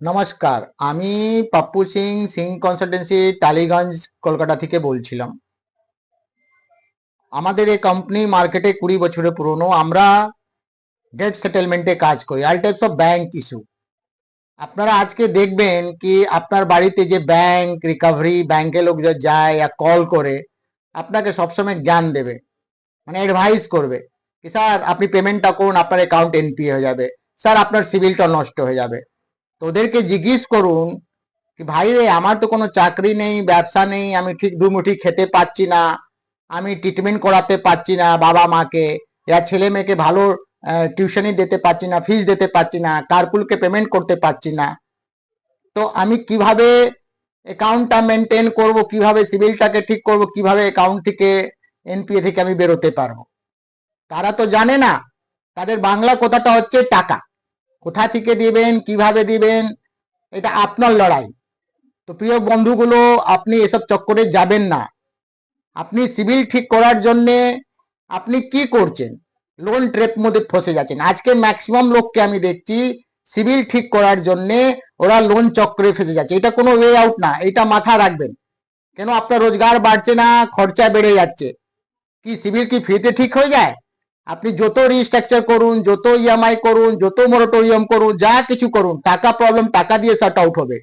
নমস্কার, আমি পাপ্পু সিং, সিং কনসালটেন্সি, টালিগঞ্জ, কলকাতা থেকে বলছিলাম। আমাদের এই কোম্পানি মার্কেটে 20 বছরের পুরনো। আমরা ডেট সেটেলমেন্টে কাজ করি, all types of bank issue. আপনারা আজকে দেখবেন কি আপনার বাড়িতে যে ব্যাংক রিকভারি, ব্যাংকে লোক যে যায় या কল করে আপনাকে সবসময় জ্ঞান দেবে, মানে অ্যাডভাইস করবে কি স্যার আপনি পেমেন্টটা করুন, আপনার অ্যাকাউন্ট এনপি হয়ে যাবে, স্যার আপনার সিভিলটা নষ্ট হয়ে যাবে। তো ওদেরকে জিজ্ঞেস করুন কি ভাই রে, আমার তো কোনো চাকরি নেই, ব্যবসা নেই, আমি ঠিক দুমুঠি খেতে পাচ্ছি না, আমি ট্রিটমেন্ট করাতে পাচ্ছি না বাবা মাকে, या ছেলে মেয়েকে ভালো টিউশনি দিতে পাচ্ছি না, ফিস দিতে পাচ্ছি না, কারকুলকে পেমেন্ট করতে পাচ্ছি না, তো আমি কিভাবে অ্যাকাউন্টটা মেনটেন করব, কিভাবে সিভিলটাকে ঠিক করব, কিভাবে অ্যাকাউন্ট থেকে এনপিএ থেকে আমি বেরোতে পারবো? তারা তো জানে না। তাদের বাংলা কথাটা হচ্ছে টাকা কোথা থেকে দিবেন, কিভাবে দিবেন, এটা আপনার লড়াই। তো প্রিয় বন্ধুগুলো, আপনি এসব চক্করে যাবেন না। আপনি সিভিল ঠিক করার জন্য আপনি কি করছেন? লোন ট্র্যাপ মধ্যে ফসে যাচ্ছেন। আজকে ম্যাক্সিমাম লোককে আমি দেখছি সিভিল ঠিক করার জন্য ওরা লোন চক্রে ফেসে যাচ্ছে। এটা কোনো ওয়ে আউট না, এটা মাথা রাখবেন। কেন আপনার রোজগার বাড়ছে না, খরচা বেড়ে যাচ্ছে। কি সিভিল কি ফ্রিতে ঠিক হয়ে যায়? আপনি যত রিস্ট্রাকচার করুন, যত ইএমআই করুন, যত মোরাটোরিয়াম করুন, যা কিছু করুন, টাকা প্রবলেম টাকা দিয়ে শর্ট আউট হবে।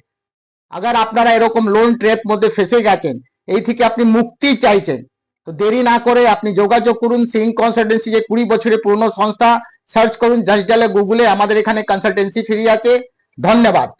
আগার আপনারা এরকম লোন ট্র্যাপ মধ্যে ফেসে গেছেন, এই থেকে আপনি মুক্তি চাইছেন, তো দেরি না করে আপনি যোগাযোগ করুন সিং কনসালটেন্সি, যে 20 বছরের পুরনো সংস্থা। সার্চ করুন জাস্ট ডালে গুগলে, আমাদের এখানে কনসালটেন্সি ফ্রি আছে। ধন্যবাদ।